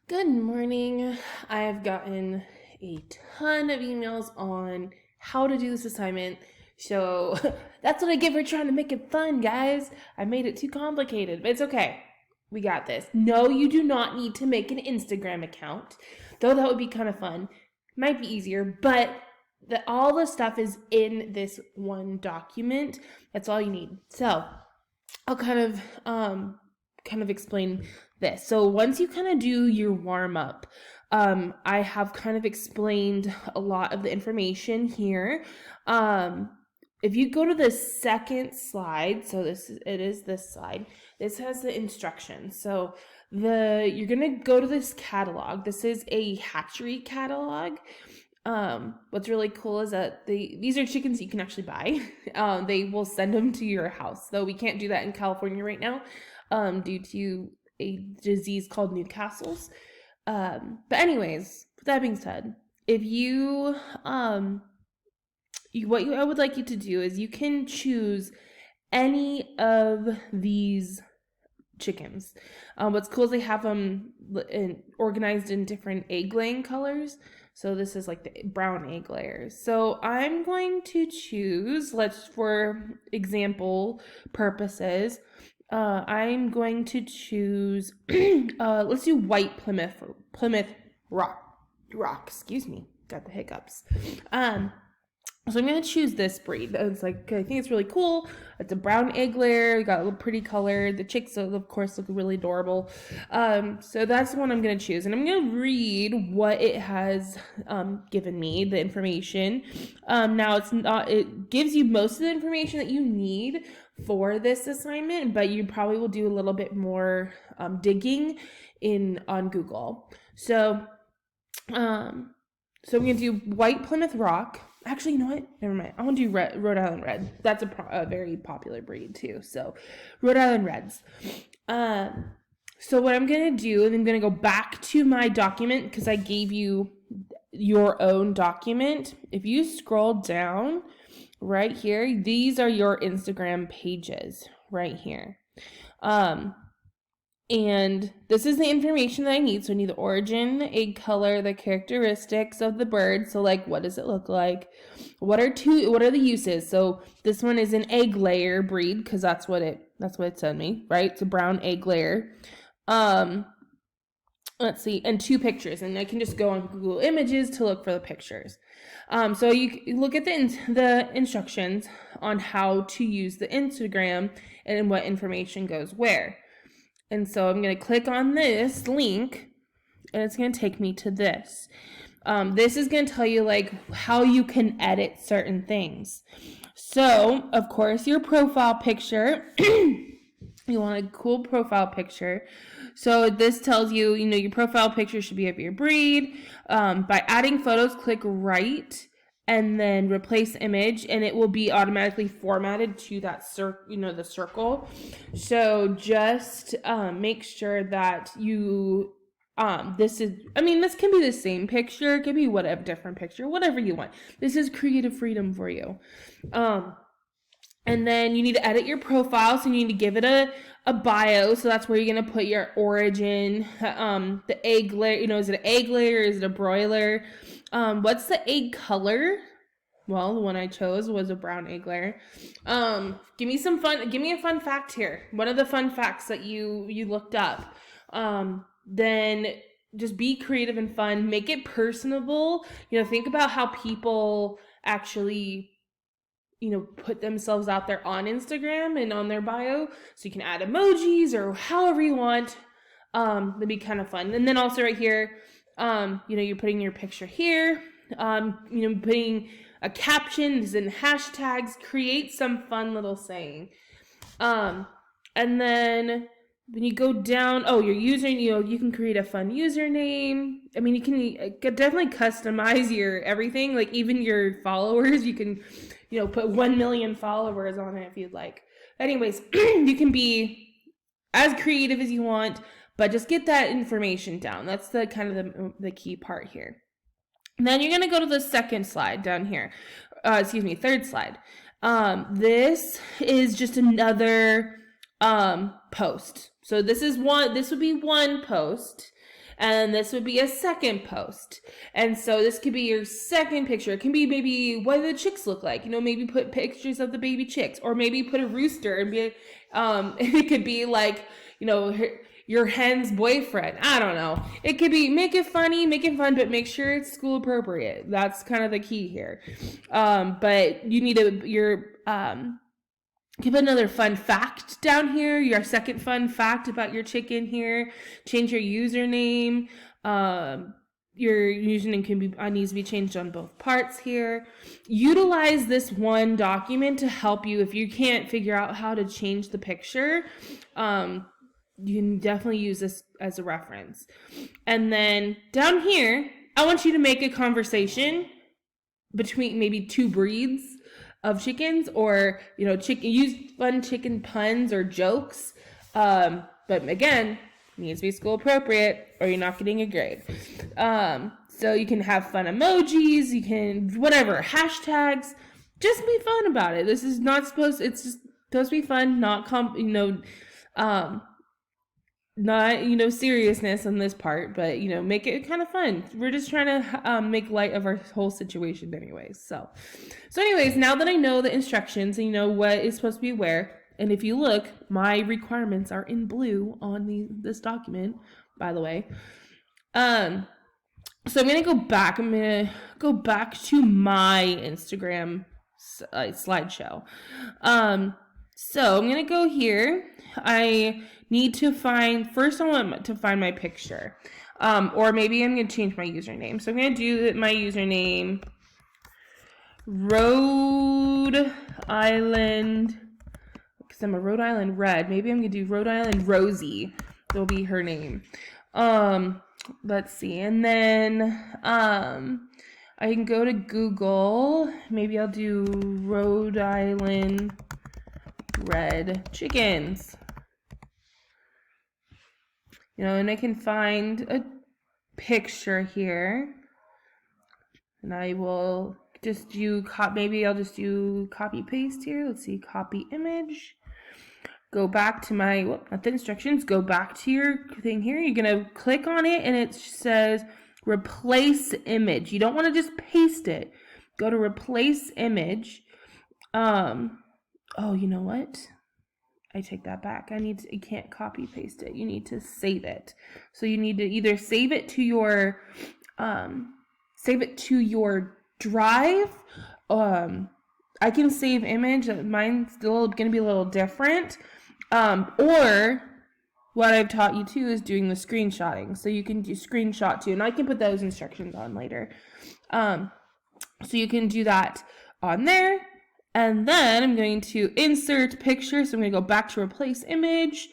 Good morning. I have gotten a ton of emails on how to do this assignment. So that's what I get for trying to make it fun, guys. I made it too complicated, but it's okay. We got this. No, you do not need to make an Instagram account, though that would be kind of fun. Might be easier, but all the stuff is in this one document. That's all you need. So I'll kind of explain this. So once you kind of do your warm up, I have kind of explained a lot of the information here. If you go to the second slide, so it is this slide. This has the instructions. So you're gonna go to this catalog. This is a hatchery catalog. What's really cool is that these are chickens you can actually buy. They will send them to your house, though we can't do that in California right now, due to a disease called Newcastle's. But anyways, with that being said, if I would like you to do is you can choose any of these chickens. What's cool is they have them organized in different egg laying colors. So this is like the brown egg layers. So I'm going to choose, for example purposes, I'm going to choose, let's do white Plymouth Rock, excuse me, got the hiccups. So I'm going to choose this breed. It's like, I think it's really cool. It's a brown egg layer. We got a little pretty color. The chicks, of course, look really adorable. So that's the one I'm going to choose. And I'm going to read what it has given me, the information. Now, it gives you most of the information that you need for this assignment, but you probably will do a little bit more digging on Google. So I'm going to do white Plymouth Rock. Actually, you know what? Never mind. I want to do Rhode Island Red. That's a very popular breed too. So Rhode Island Reds. So what I'm going to do is I'm going to go back to my document because I gave you your own document. If you scroll down right here, these are your Instagram pages right here. And this is the information that I need. So I need the origin, the egg color, the characteristics of the bird. So like, what does it look like? What are the uses? So this one is an egg layer breed because that's what it said me, right? It's a brown egg layer. Let's see, and 2 pictures, and I can just go on Google Images to look for the pictures. So you look at the instructions on how to use the Instagram and what information goes where. And so I'm going to click on this link, and it's going to take me to this. This is going to tell you like how you can edit certain things. So, of course, your profile picture, you want a cool profile picture. So this tells you, your profile picture should be of your breed. By adding photos, click right and then replace image, and it will be automatically formatted to that the circle. So just make sure that you this can be the same picture, it could be whatever different picture, whatever you want. This is creative freedom for you. And then you need to edit your profile, so you need to give it a bio. So that's where you're going to put your origin, the egg layer, is it an egg layer? Is it a broiler? What's the egg color? Well, the one I chose was a brown egg layer. Give me a fun fact here. What are the fun facts that you looked up? Then just be creative and fun. Make it personable. Think about how people actually put themselves out there on Instagram and on their bio. So you can add emojis or however you want. That'd be kind of fun. And then also right here, you're putting your picture here, putting a caption and hashtags, create some fun little saying. And then when you go down, your username, you can create a fun username. You can definitely customize your everything, like even your followers. You can put 1 million followers on it if you'd like. Anyways, you can be as creative as you want, but just get that information down. That's the kind of the key part here. And then you're going to go to the second slide down here. Third slide. This is just another post. So this would be one post. And this would be a second post. And so this could be your second picture. It can be maybe what the chicks look like. Maybe put pictures of the baby chicks, or maybe put a rooster and be, it could be like, your hen's boyfriend. I don't know. It could be, make it funny, make it fun, but make sure it's school appropriate. That's kind of the key here. But you need give another fun fact down here, your second fun fact about your chicken here. Change your username. Your username needs to be changed on both parts here. Utilize this one document to help you if you can't figure out how to change the picture. You can definitely use this as a reference. And then down here, I want you to make a conversation between maybe two breeds of chickens, or use fun chicken puns or jokes, but again, needs to be school appropriate or you're not getting a grade. So you can have fun emojis, you can whatever, hashtags, just be fun about it. This is not supposed, it's just supposed to be fun, not not seriousness on this part, but make it kind of fun. We're just trying to make light of our whole situation anyways. So anyways, now that I know the instructions and what is supposed to be where, and if you look, my requirements are in blue on this document, by the way. So I'm gonna go back. I'm gonna go back to my Instagram slideshow. So I'm gonna go here. I need to find, first I want to find my picture. Or maybe I'm going to change my username. So I'm going to do my username, Rhode Island, because I'm a Rhode Island Red. Maybe I'm going to do Rhode Island Rosie. That'll be her name. Let's see. And then I can go to Google. Maybe I'll do Rhode Island Red chickens. And I can find a picture here, and I will just do maybe I'll just do copy paste here. Let's see, copy image. Go back to not the instructions. Go back to your thing here. You're gonna click on it, and it says replace image. You don't want to just paste it. Go to replace image. Oh, you know what? I take that back. You can't copy paste it. You need to save it. So you need to either save it to your drive. I can save image. Mine's still going to be a little different. Or what I've taught you too is doing the screenshotting. So you can do screenshot too, and I can put those instructions on later. So you can do that on there. And then I'm going to insert picture. So I'm going to go back to replace image,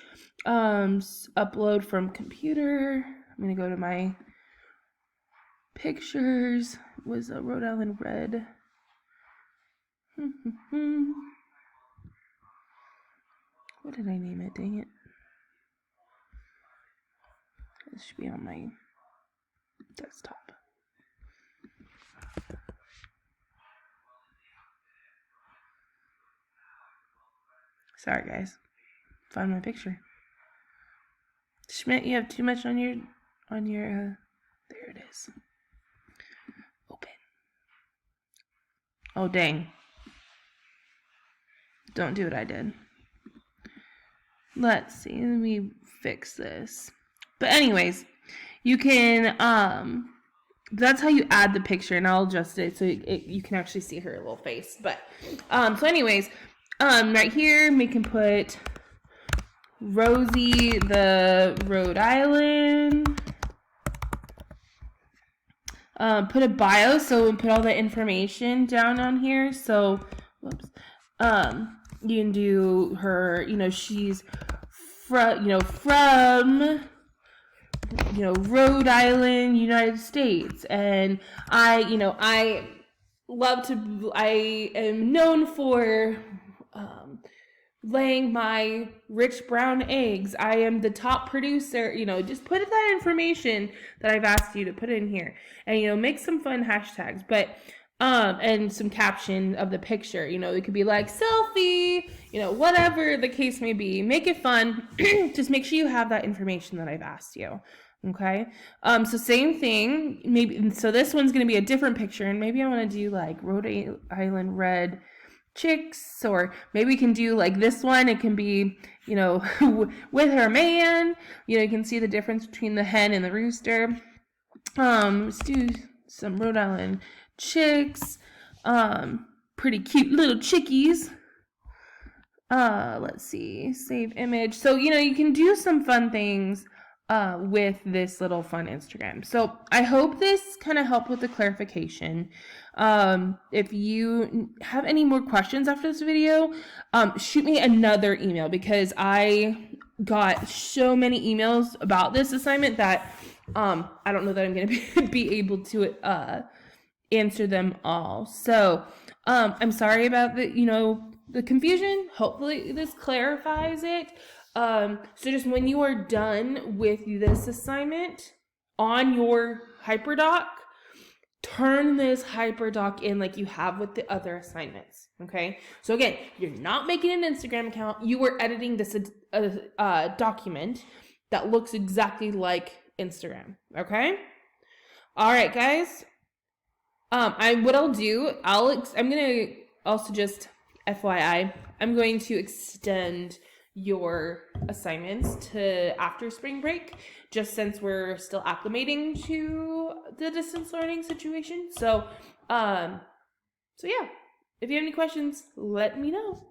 upload from computer. I'm going to go to my pictures. It was a Rhode Island Red. What did I name it? Dang it. This should be on my desktop. Sorry, guys. Find my picture. Schmidt, you have too much on your, there it is. Open. Oh, dang. Don't do what I did. Let's see. Let me fix this. But anyways, you can, that's how you add the picture, and I'll adjust it so you can actually see her little face. But, so anyways, right here, we can put Rosie, the Rhode Island. Put a bio, so we'll put all the information down on here. So, whoops. You can do her, she's from Rhode Island, United States. And I am known for laying my rich brown eggs. I am the top producer. Just put that information that I've asked you to put in here, and make some fun hashtags, but and some caption of the picture. It could be like selfie, whatever the case may be. Make it fun. Just make sure you have that information that I've asked you. Okay. So same thing. Maybe so this one's gonna be a different picture, and maybe I want to do like Rhode Island red chicks, or maybe we can do like this one. It can be, you know, with her man. You know, you can see the difference between the hen and the rooster. Let's do some Rhode Island chicks. Pretty cute little chickies. Let's see, save image. So, you know, you can do some fun things with this little fun Instagram. So I hope this kind of helped with the clarification. If you have any more questions after this video, shoot me another email, because I got so many emails about this assignment that I don't know that I'm going to be able to answer them all. So I'm sorry about the confusion. Hopefully this clarifies it. So just when you are done with this assignment on your HyperDoc, turn this HyperDoc in like you have with the other assignments. Okay. So again, you're not making an Instagram account. You are editing this document that looks exactly like Instagram. Okay. All right, guys. I'm gonna also just FYI, I'm going to extend your assignments to after spring break, just since we're still acclimating to the distance learning situation. So yeah, if you have any questions, let me know.